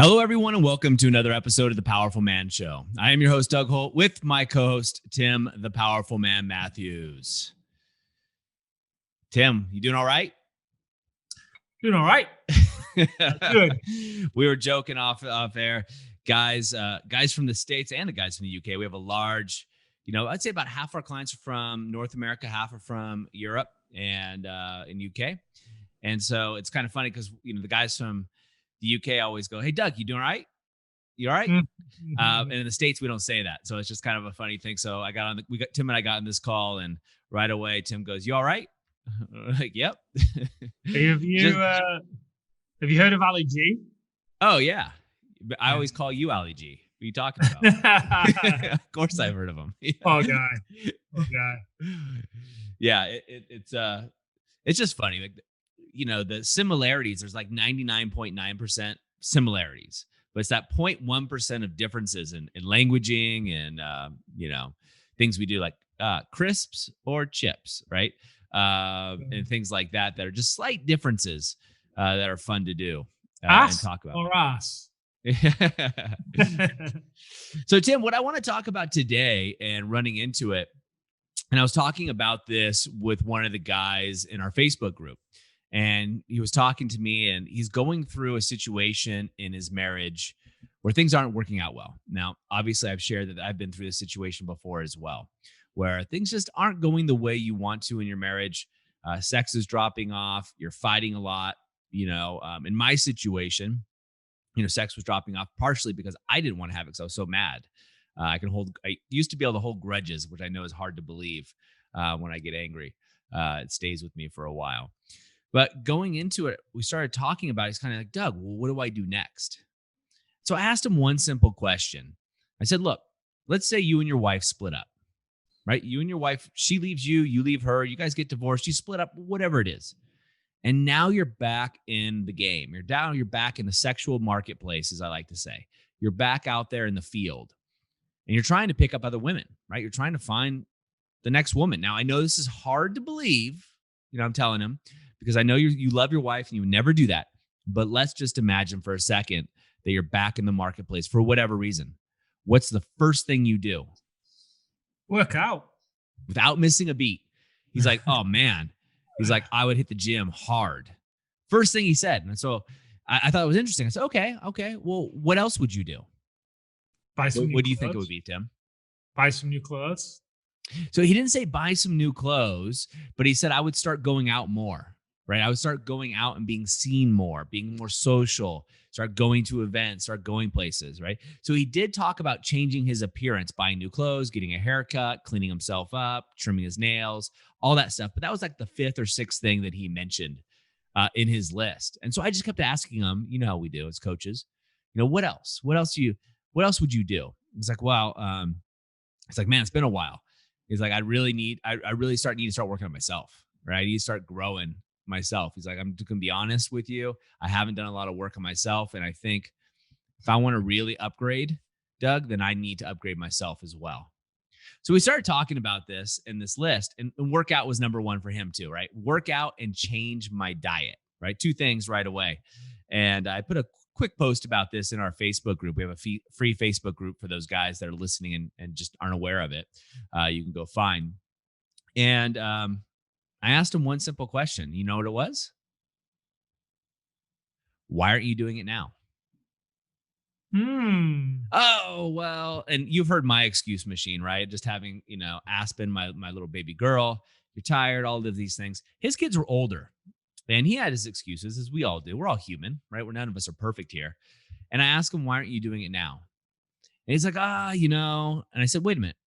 Hello, everyone, and welcome to another episode of The Powerful Man Show. I am your host, Doug Holt, with my co-host, Tim, the Powerful Man Matthews. Tim, you doing all right? Doing all right. Good. We were joking off air. Guys from the States and the guys from the UK. We have a large, I'd say about half our clients are from North America, half are from Europe and in UK. And so it's kind of funny because, the guys from the UK always go, "Hey, Doug, you doing all right? You all right?" Mm-hmm. And in the States, we don't say that. So it's just kind of a funny thing. So Tim and I got on this call, and right away, Tim goes, "You all right?" Like, "Yep." Have you heard of Ali G? Oh, yeah. I always call you Ali G. What are you talking about? Of course I've heard of him. Yeah. Oh, guy. Yeah, it's just funny. Like, the similarities, there's like 99.9% similarities, but it's that 0.1% of differences in languaging and, things we do like crisps or chips, right? And things like that are just slight differences that are fun to do and talk about. Or us. So, Tim, what I want to talk about today and running into it, and I was talking about this with one of the guys in our Facebook group, and he was talking to me, and he's going through a situation in his marriage where things aren't working out well. Now, obviously, I've shared that I've been through this situation before as well, where things just aren't going the way you want to in your marriage. Sex is dropping off. You're fighting a lot. In my situation, sex was dropping off partially because I didn't want to have it because I was so mad. I used to be able to hold grudges, which I know is hard to believe when I get angry. It stays with me for a while. But going into it, we started talking about it. He's kind of like, "Doug, well, what do I do next?" So I asked him one simple question. I said, "Look, let's say you and your wife split up, right? You and your wife, she leaves you, you leave her, you guys get divorced, you split up, whatever it is. And now you're back in the game. You're back in the sexual marketplace, as I like to say. You're back out there in the field. And you're trying to pick up other women, right? You're trying to find the next woman. Now, I know this is hard to believe, I'm telling him, because I know you love your wife and you would never do that. But let's just imagine for a second that you're back in the marketplace for whatever reason. What's the first thing you do? Work out. Without missing a beat. He's like, "Oh, man." He's like, "I would hit the gym hard." First thing he said. And so I thought it was interesting. I said, okay. Well, what else would you do? Buy some what do you think it would be, Tim? Buy some new clothes. So he didn't say buy some new clothes, but he said I would start going out more, right? I would start going out and being seen more, being more social, start going to events, start going places, right? So he did talk about changing his appearance, buying new clothes, getting a haircut, cleaning himself up, trimming his nails, all that stuff. But that was like the fifth or sixth thing that he mentioned in his list. And so I just kept asking him, how we do as coaches, what else? What else would you do? He's like, well, it's like, man, it's been a while. He's like, I really need to start working on myself, right? I need to start growing myself. He's like, I'm just gonna be honest with you. I haven't done a lot of work on myself. And I think if I want to really upgrade, Doug, then I need to upgrade myself as well. So we started talking about this in this list, and workout was number one for him too, right? Workout and change my diet, right? Two things right away. And I put a quick post about this in our Facebook group. We have a free Facebook group for those guys that are listening and just aren't aware of it. You can go find. And I asked him one simple question. You know what it was? Why aren't you doing it now? Oh, well, and you've heard my excuse machine, right? Just having, Aspen, my little baby girl, you're tired, all of these things. His kids were older. And he had his excuses, as we all do. We're all human, right? None of us are perfect here. And I asked him, why aren't you doing it now? And he's like, And I said, wait a minute.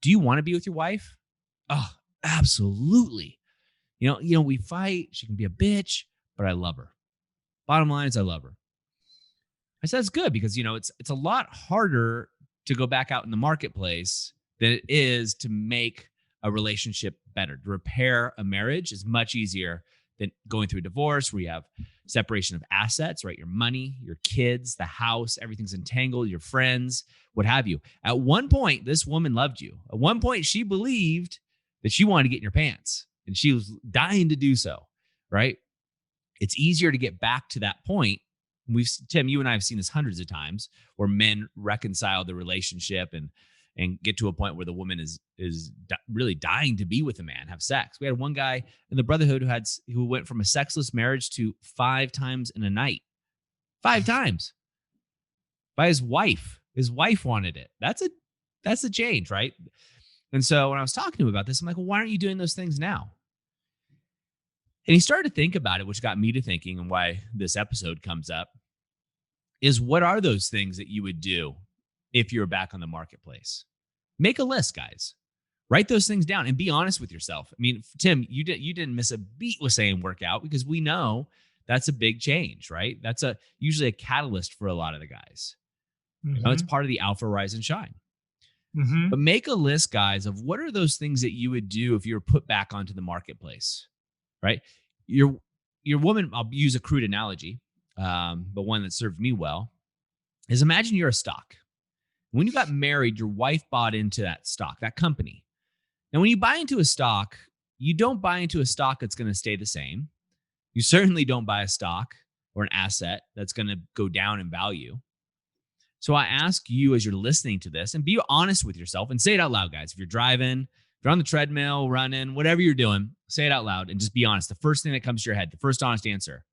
Do you want to be with your wife? Oh, absolutely. We fight. She can be a bitch, but I love her. Bottom line is I love her. I said, that's good because, it's a lot harder to go back out in the marketplace than it is to make a relationship better. To repair a marriage is much easier than going through a divorce where you have separation of assets, right? Your money, your kids, the house, everything's entangled, your friends, what have you. At one point, this woman loved you. At one point, she believed that she wanted to get in your pants and she was dying to do so, right? It's easier to get back to that point Tim, you and I have seen this hundreds of times where men reconcile the relationship and get to a point where the woman is really dying to be with a man, have sex. We had one guy in the Brotherhood who went from a sexless marriage to 5 times in a night, 5 times by his wife. His wife wanted it. That's a change, right? And so when I was talking to him about this, I'm like, well, why aren't you doing those things now? And he started to think about it, which got me to thinking, and why this episode comes up is, what are those things that you would do if you're back on the marketplace? Make a list, guys. Write those things down and be honest with yourself. I mean, Tim, you didn't miss a beat with saying workout, because we know that's a big change, right? That's usually a catalyst for a lot of the guys. It's part of the alpha rise and shine. But make a list, guys, of what are those things that you would do if you were put back onto the marketplace, right? Your woman, I'll use a crude analogy, but one that served me well, is imagine you're a stock. When you got married, your wife bought into that stock, that company. Now, when you buy into a stock, you don't buy into a stock that's going to stay the same. You certainly don't buy a stock or an asset that's going to go down in value. So I ask you, as you're listening to this, and be honest with yourself and say it out loud, guys. If you're driving, if you're on the treadmill, running, whatever you're doing, say it out loud and just be honest. The first thing that comes to your head, the first honest answer: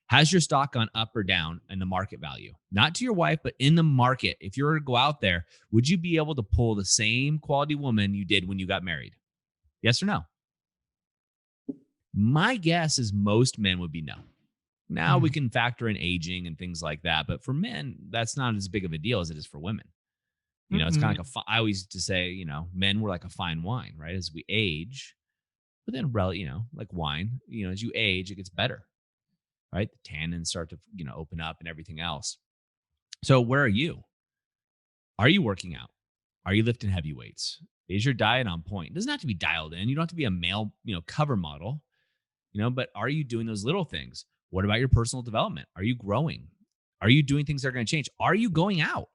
has your stock gone up or down in the market value? Not to your wife, but in the market. If you were to go out there, would you be able to pull the same quality woman you did when you got married? Yes or no? My guess is most men would be no. Now we can factor in aging and things like that, but for men, that's not as big of a deal as it is for women. It's kind of like I always used to say, men were like a fine wine, right? As we age, but then, like wine, as you age, it gets better, right? The tannins start to, open up and everything else. So where are you? Are you working out? Are you lifting heavy weights? Is your diet on point? It doesn't have to be dialed in. You don't have to be a male, cover model, but are you doing those little things? What about your personal development? Are you growing? Are you doing things that are going to change? Are you going out?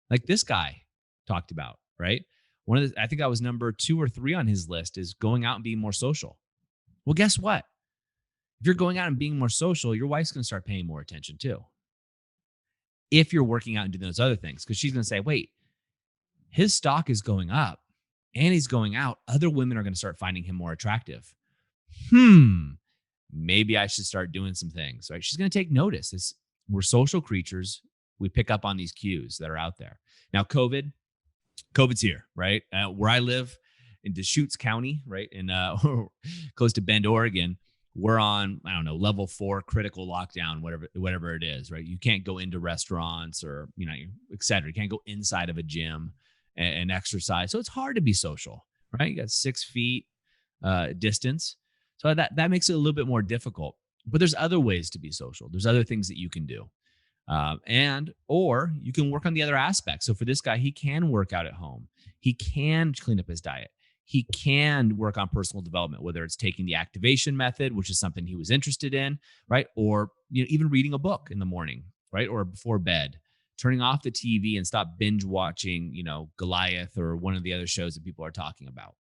Like this guy talked about, right? I think I was number 2 or 3 on his list, is going out and being more social. Well, guess what? If you're going out and being more social, your wife's going to start paying more attention too. If you're working out and doing those other things, because she's going to say, wait, his stock is going up and he's going out. Other women are going to start finding him more attractive. Maybe I should start doing some things, right? She's going to take notice. We're social creatures. We pick up on these cues that are out there. Now, COVID's here, right? Where I live in Deschutes County, right? In close to Bend, Oregon, we're on, I don't know, level 4 critical lockdown, whatever it is, right? You can't go into restaurants or, et cetera. You can't go inside of a gym and exercise. So it's hard to be social, right? You got 6 feet distance. So that makes it a little bit more difficult, but there's other ways to be social. There's other things that you can do. Or you can work on the other aspects. So for this guy, he can work out at home. He can clean up his diet. He can work on personal development, whether it's taking the activation method, which is something he was interested in, right? Or even reading a book in the morning, right? Or before bed, turning off the TV and stop binge watching, Goliath or one of the other shows that people are talking about.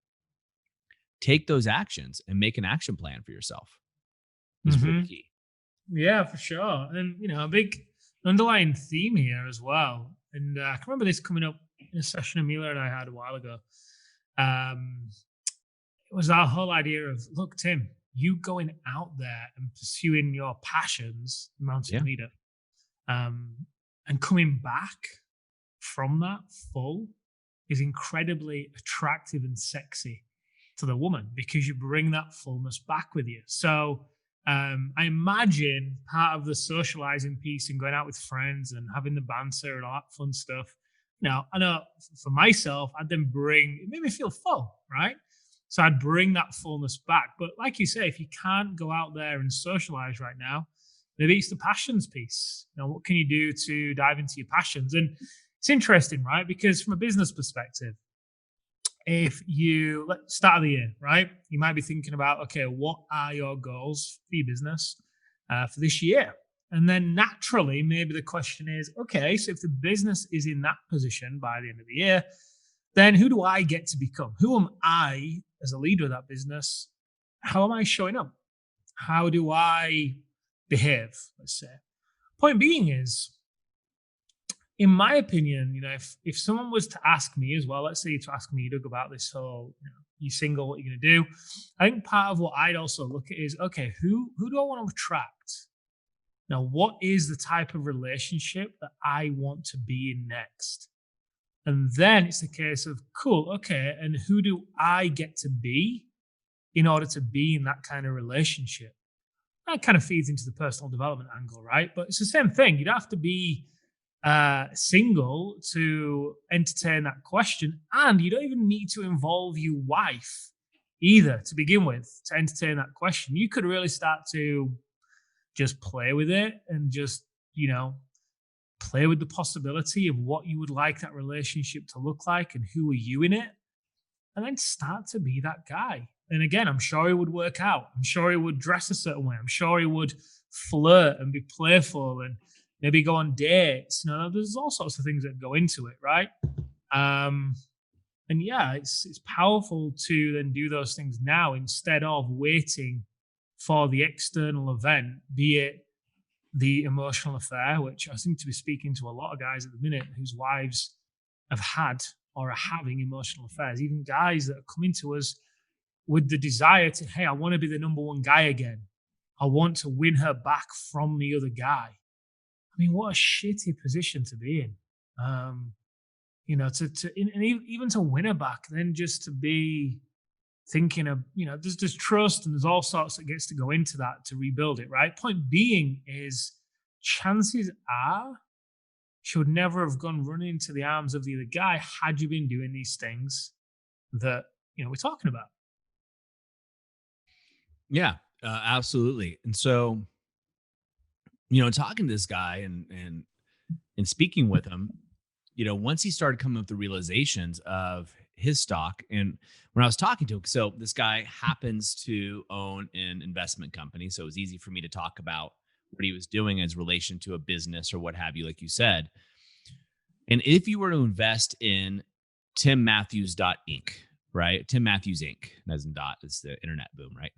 Take those actions and make an action plan for yourself is really key. Yeah, for sure. And, a big underlying theme here as well. And I can remember this coming up in a session Amelia and I had a while ago. It was our whole idea of, look, Tim, you going out there and pursuing your passions, mountain leader, and coming back from that full is incredibly attractive and sexy to the woman, because you bring that fullness back with you. So I imagine part of the socializing piece and going out with friends and having the banter and all that fun stuff, I know for myself, it made me feel full, right? So I'd bring that fullness back. But like you say, if you can't go out there and socialize right now, maybe it's the passions piece. What can you do to dive into your passions? And it's interesting, right? Because from a business perspective, if you start of the year, right, you might be thinking about, okay, what are your goals for your business for this year? And then naturally, maybe the question is, okay, so if the business is in that position by the end of the year, then who do I get to become? Who am I as a leader of that business? How am I showing up? How do I behave, let's say? Point being is, in my opinion, if someone was to ask me as well, let's say to ask me, Doug, about this whole, you single, what you're gonna do, I think part of what I'd also look at is, okay, who do I want to attract? Now, what is the type of relationship that I want to be in next? And then it's a case of, cool, okay, and who do I get to be in order to be in that kind of relationship? That kind of feeds into the personal development angle, right? But it's the same thing. You don't have to be single to entertain that question. And you don't even need to involve your wife either to begin with to entertain that question. You could really start to just play with it and just, play with the possibility of what you would like that relationship to look like and who are you in it. And then start to be that guy. And again, I'm sure he would work out. I'm sure he would dress a certain way. I'm sure he would flirt and be playful and maybe go on dates. There's all sorts of things that go into it, right? And yeah, it's powerful to then do those things now instead of waiting for the external event, be it the emotional affair, which I seem to be speaking to a lot of guys at the minute whose wives have had or are having emotional affairs, even guys that are coming to us with the desire to, hey, I want to be the number one guy again. I want to win her back from the other guy. I mean, what a shitty position to be in. Even to win her back, then just to be thinking of, there's trust and there's all sorts that gets to go into that to rebuild it, right? Point being is, chances are she would never have gone running into the arms of the other guy had you been doing these things that, we're talking about. Yeah, absolutely. And so, talking to this guy and speaking with him, once he started coming up with the realizations of his stock, and when I was talking to him, so this guy happens to own an investment company, so it was easy for me to talk about what he was doing as relation to a business or what have you, like you said. And if you were to invest in Tim Matthews Inc., right? Tim Matthews Inc. As in dot, it's the internet boom, right?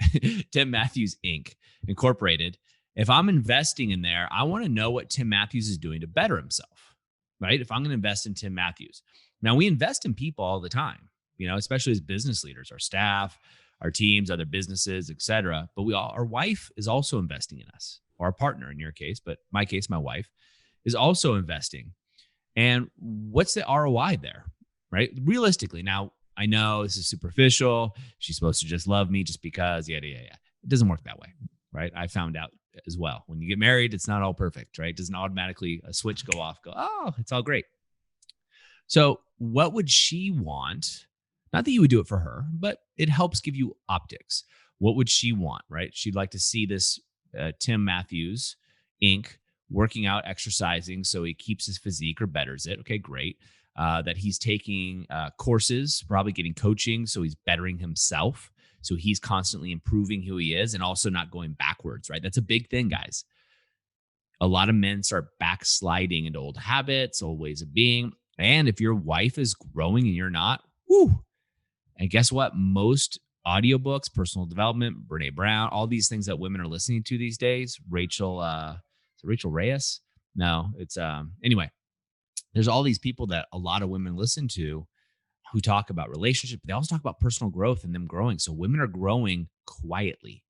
Tim Matthews Inc. Incorporated. If I'm investing in there, I want to know what Tim Matthews is doing to better himself, right? If I'm going to invest in Tim Matthews. Now, we invest in people all the time, especially as business leaders, our staff, our teams, other businesses, etc. But our wife is also investing in us, or our partner in your case, but my case, my wife is also investing. And what's the ROI there, right? Realistically, now I know this is superficial. She's supposed to just love me just because, yada. It doesn't work that way, right? I found out as well. When you get married, it's not all perfect, right? It doesn't automatically a switch go off, oh, it's all great. So what would she want? Not that you would do it for her, but it helps give you optics. What would she want, right? She'd like to see this Tim Matthews Inc. working out, exercising, so he keeps his physique or betters it. Okay, great. That he's taking courses, probably getting coaching, so he's bettering himself. So he's constantly improving who he is and also not going backwards, right? That's a big thing, guys. A lot of men start backsliding into old habits, old ways of being. And if your wife is growing and you're not, whoo. And guess what? Most audiobooks, personal development, Brene Brown, all these things that women are listening to these days, Rachel Reyes? No, it's anyway, there's all these people that a lot of women listen to who talk about relationships, but they also talk about personal growth and them growing. So women are growing quietly.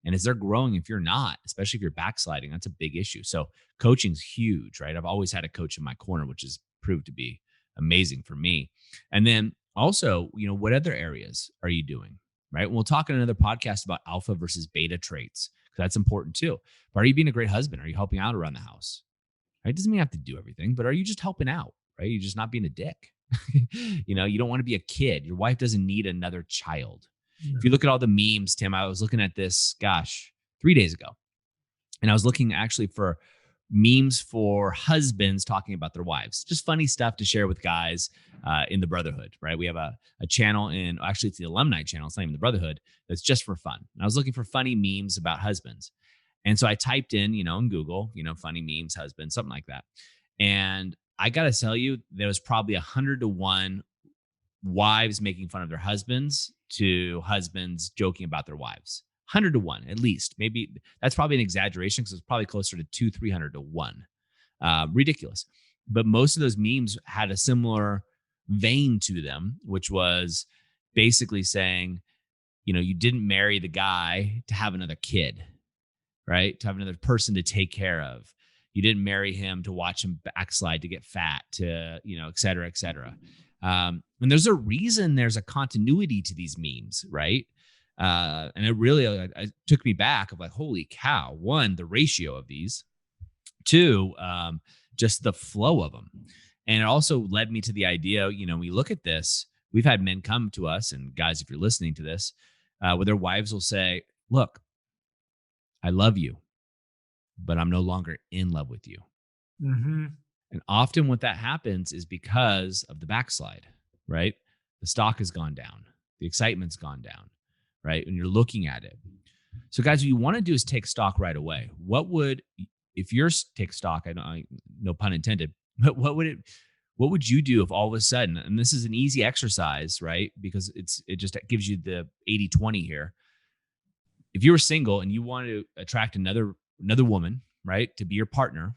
And as they're growing, if you're not, especially if you're backsliding, that's a big issue. So coaching's huge, right? I've always had a coach in my corner, which has proved to be amazing for me. And then also, what other areas are you doing, right? We'll talk in another podcast about alpha versus beta traits, because that's important too. But are you being a great husband? Are you helping out around the house? Right? Doesn't mean you have to do everything, but are you just helping out, right? You're just not being a dick. You don't want to be a kid. Your wife doesn't need another child. No. If you look at all the memes, Tim, I was looking at this, 3 days ago, and I was looking actually for memes for husbands talking about their wives, just funny stuff to share with guys in the brotherhood, right? We have a channel actually it's the alumni channel. It's not even the brotherhood. That's just for fun. And I was looking for funny memes about husbands. And so I typed in, in Google, funny memes, husband, something like that. And I got to tell you, there was probably 100-1 wives making fun of their husbands to husbands joking about their wives. 100 to 1 at least. Maybe that's probably an exaggeration because it's probably closer to 300 to 1. Ridiculous. But most of those memes had a similar vein to them, which was basically saying, you didn't marry the guy to have another kid, right? To have another person to take care of. You didn't marry him to watch him backslide, to get fat, to, et cetera, et cetera. And there's a reason there's a continuity to these memes, right? And it really it took me back of like, holy cow. One, the ratio of these. Two, just the flow of them. And it also led me to the idea, we look at this, we've had men come to us, and guys, if you're listening to this, where their wives will say, look, I love you, but I'm no longer in love with you. Mm-hmm. And often what that happens is because of the backslide, right? The stock has gone down. The excitement's gone down, right? When you're looking at it. So guys, what you want to do is take stock right away. If you're take stock, no pun intended, but what would you do if all of a sudden, and this is an easy exercise, right? Because it just gives you the 80-20 here. If you were single and you wanted to attract another woman, right, to be your partner,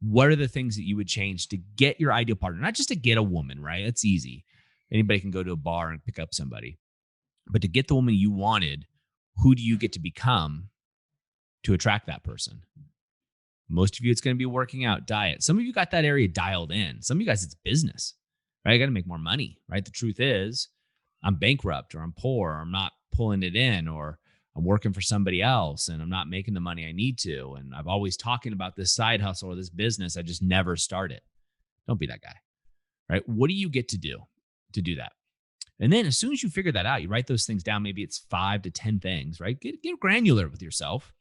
what are the things that you would change to get your ideal partner? Not just to get a woman, right? That's easy. Anybody can go to a bar and pick up somebody. But to get the woman you wanted, who do you get to become to attract that person? Most of you, it's going to be working out, diet. Some of you got that area dialed in. Some of you guys, it's business, right? I got to make more money, right? The truth is, I'm bankrupt, or I'm poor, or I'm not pulling it in, or I'm working for somebody else and I'm not making the money I need to. And I've always talking about this side hustle or this business. I just never start it. Don't be that guy, right? What do you get to do that? And then as soon as you figure that out, you write those things down. Maybe it's 5 to 10 things, right? Get granular with yourself.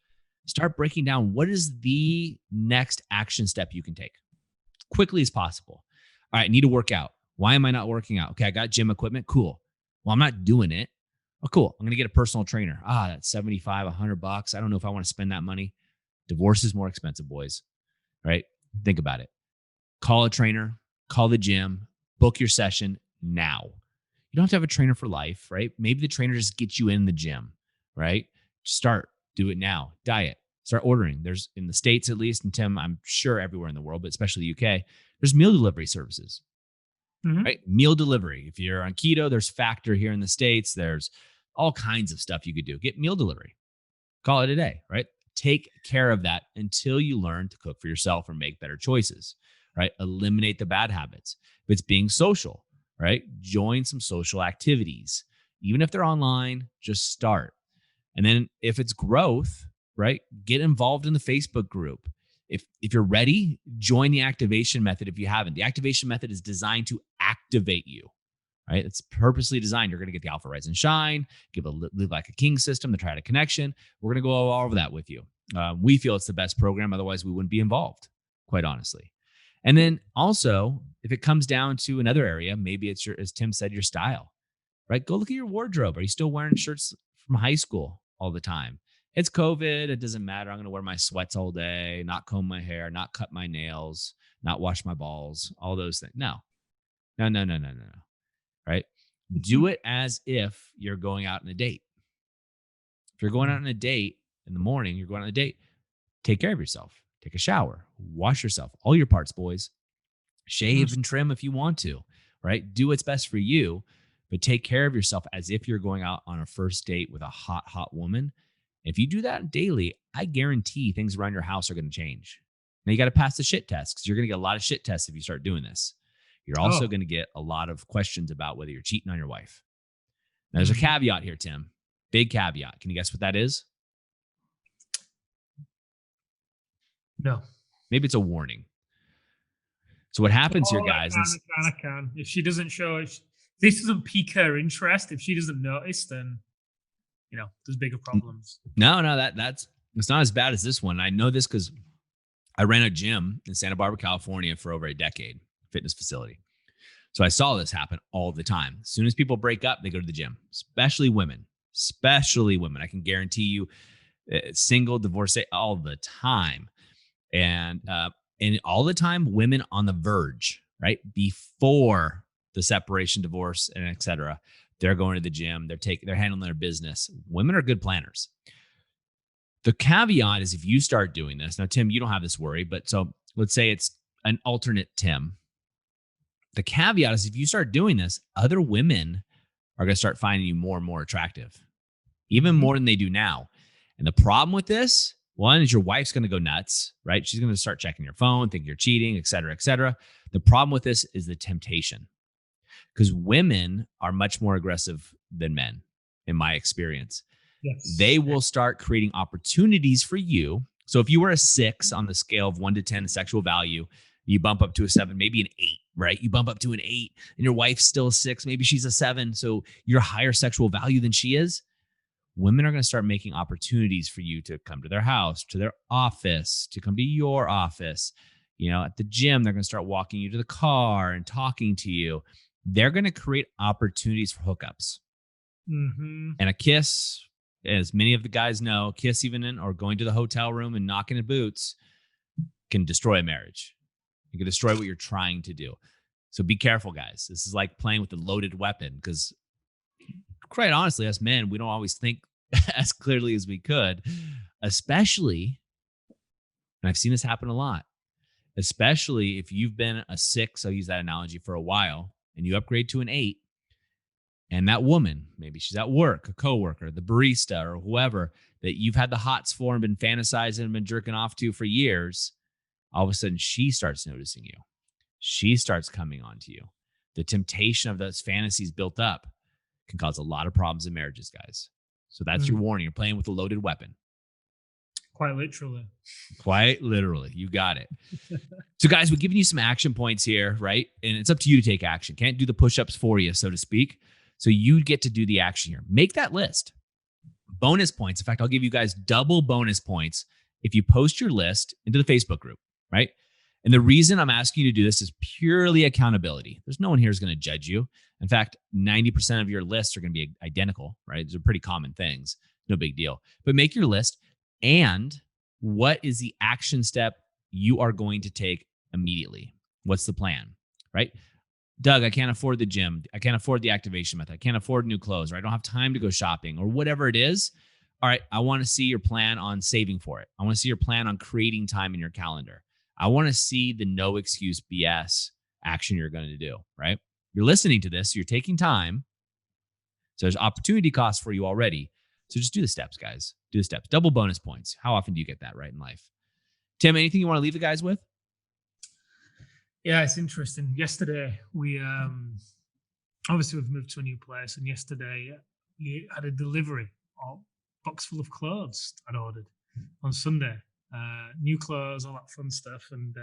Start breaking down what is the next action step you can take quickly as possible. All right, I need to work out. Why am I not working out? Okay, I got gym equipment. Cool. Well, I'm not doing it. Oh, cool. I'm going to get a personal trainer. That's $75, $100. I don't know if I want to spend that money. Divorce is more expensive, boys, right? Think about it. Call a trainer, call the gym, book your session now. You don't have to have a trainer for life, right? Maybe the trainer just gets you in the gym, right? Do it now. Diet. Start ordering. There's, in the States at least, and Tim, I'm sure everywhere in the world, but especially the UK, there's meal delivery services. Mm-hmm. Right? Meal delivery. If you're on keto, there's Factor here in the States. There's all kinds of stuff you could do. Get meal delivery. Call it a day, right? Take care of that until you learn to cook for yourself or make better choices, right? Eliminate the bad habits. If it's being social, right? Join some social activities. Even if they're online, just start. And then if it's growth, right? Get involved in the Facebook group. If you're ready, join the activation method if you haven't. The activation method is designed to activate you, right? It's purposely designed. You're going to get the Alpha Rise and Shine, give a Live Like a King system, the Triad Connection. We're going to go all over that with you. We feel it's the best program. Otherwise, we wouldn't be involved, quite honestly. And then also, if it comes down to another area, maybe it's as Tim said, your style, right? Go look at your wardrobe. Are you still wearing shirts from high school all the time? It's COVID. It doesn't matter. I'm going to wear my sweats all day, not comb my hair, not cut my nails, not wash my balls, all those things. No. Right? Do it as if you're going out on a date. If you're going out on a date in the morning, you're going on a date, take care of yourself. Take a shower, wash yourself, all your parts, boys. Shave and trim if you want to, right? Do what's best for you, but take care of yourself as if you're going out on a first date with a hot woman. If you do that daily, I guarantee things around your house are going to change. Now you got to pass the shit test because you're going to get a lot of shit tests if you start doing this. You're also going to get a lot of questions about whether you're cheating on your wife. Now, there's a caveat here, Tim. Big caveat. Can you guess what that is? No. Maybe it's a warning. So what happens here, guys? I can. If she doesn't show, if this doesn't pique her interest, if she doesn't notice, then there's bigger problems. No, it's not as bad as this one. I know this because I ran a gym in Santa Barbara, California for over a decade, fitness facility. So I saw this happen all the time. As soon as people break up, they go to the gym, especially women. I can guarantee you, single, divorcee, all the time. And all the time, women on the verge, right? Before the separation, divorce, and et cetera. They're going to the gym. They're handling their business. Women are good planners. The caveat is if you start doing this, now, Tim, you don't have this worry, but so let's say it's an alternate Tim. The caveat is if you start doing this, other women are going to start finding you more and more attractive, even more than they do now. And the problem with this, one is your wife's going to go nuts, right? She's going to start checking your phone, think you're cheating, et cetera, et cetera. The problem with this is the temptation, because women are much more aggressive than men, in my experience. Yes. They will start creating opportunities for you. So if you were a 6 on the scale of 1 to 10 sexual value, you bump up to a 7, maybe an 8, right? You bump up to an 8 and your wife's still a 6, maybe she's a 7. So you're higher sexual value than she is. Women are going to start making opportunities for you to come to their house, to their office, to come to your office. At the gym, they're going to start walking you to the car and talking to you. They're going to create opportunities for hookups. And a kiss, as many of the guys know, kiss even or going to the hotel room and knocking at boots can destroy a marriage. It can destroy what you're trying to do. So be careful, guys. This is like playing with a loaded weapon, because quite honestly, us men, we don't always think as clearly as we could, especially, and I've seen this happen a lot, especially if you've been a 6, I'll use that analogy, for a while, and you upgrade to an 8, and that woman, maybe she's at work, a coworker, the barista, or whoever that you've had the hots for and been fantasizing and been jerking off to for years, all of a sudden she starts noticing you. She starts coming onto you. The temptation of those fantasies built up can cause a lot of problems in marriages, guys. So that's your warning. You're playing with a loaded weapon. Quite literally. Quite literally. You got it. So, guys, we're giving you some action points here, right? And it's up to you to take action. Can't do the push-ups for you, so to speak. So you get to do the action here. Make that list. Bonus points. In fact, I'll give you guys double bonus points if you post your list into the Facebook group, right? And the reason I'm asking you to do this is purely accountability. There's no one here who's going to judge you. In fact, 90% of your lists are going to be identical, right? These are pretty common things. No big deal. But make your list. And what is the action step you are going to take immediately? What's the plan, right? Doug, I can't afford the gym. I can't afford the activation method. I can't afford new clothes, or I don't have time to go shopping, or whatever it is. All right, I want to see your plan on saving for it. I want to see your plan on creating time in your calendar. I want to see the no excuse BS action you're going to do, right? You're listening to this, so you're taking time. So there's opportunity costs for you already. So just do the steps, guys. Do the steps. Double bonus points. How often do you get that right in life? Tim, anything you want to leave the guys with? Yeah, it's interesting. Yesterday, we obviously we've moved to a new place, and yesterday we had a delivery of a box full of clothes I'd ordered on Sunday. New clothes, all that fun stuff, and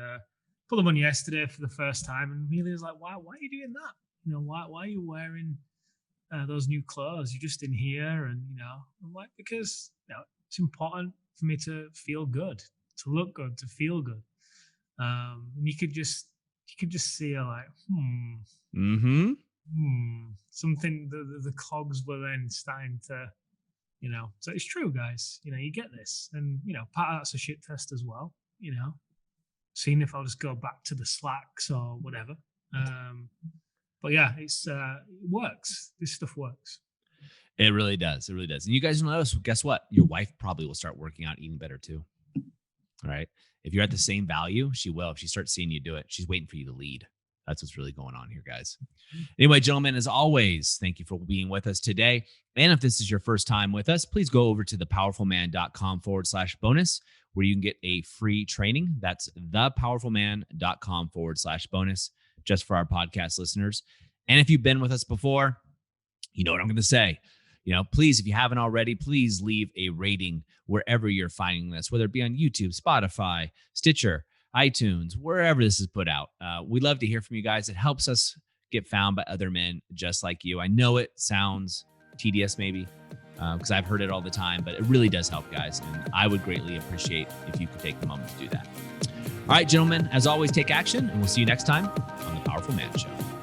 put them on yesterday for the first time. And Amelia was like, "Why are you doing that? Why are you wearing those new clothes? You're just in here." And I'm like, because it's important for me to feel good, to look good, to feel good. And you could just see her like, something. The cogs were then starting to, So it's true, guys. You get this, and part of that's a shit test as well. Seeing if I'll just go back to the slacks or whatever. But yeah, it works. This stuff works. It really does. It really does. And you guys know, guess what? Your wife probably will start working out, eating better too. All right. If you're at the same value, she will. If she starts seeing you do it, she's waiting for you to lead. That's what's really going on here, guys. Anyway, gentlemen, as always, thank you for being with us today. And if this is your first time with us, please go over to thepowerfulman.com/bonus, where you can get a free training. That's thepowerfulman.com/bonus, just for our podcast listeners. And if you've been with us before, you know what I'm going to say. Please, if you haven't already, please leave a rating wherever you're finding this, whether it be on YouTube, Spotify, Stitcher, iTunes, wherever this is put out. We'd love to hear from you guys. It helps us get found by other men just like you. I know it sounds tedious maybe because I've heard it all the time, but it really does help, guys. And I would greatly appreciate if you could take the moment to do that. All right, gentlemen, as always, take action, and we'll see you next time on The Powerful Man Show.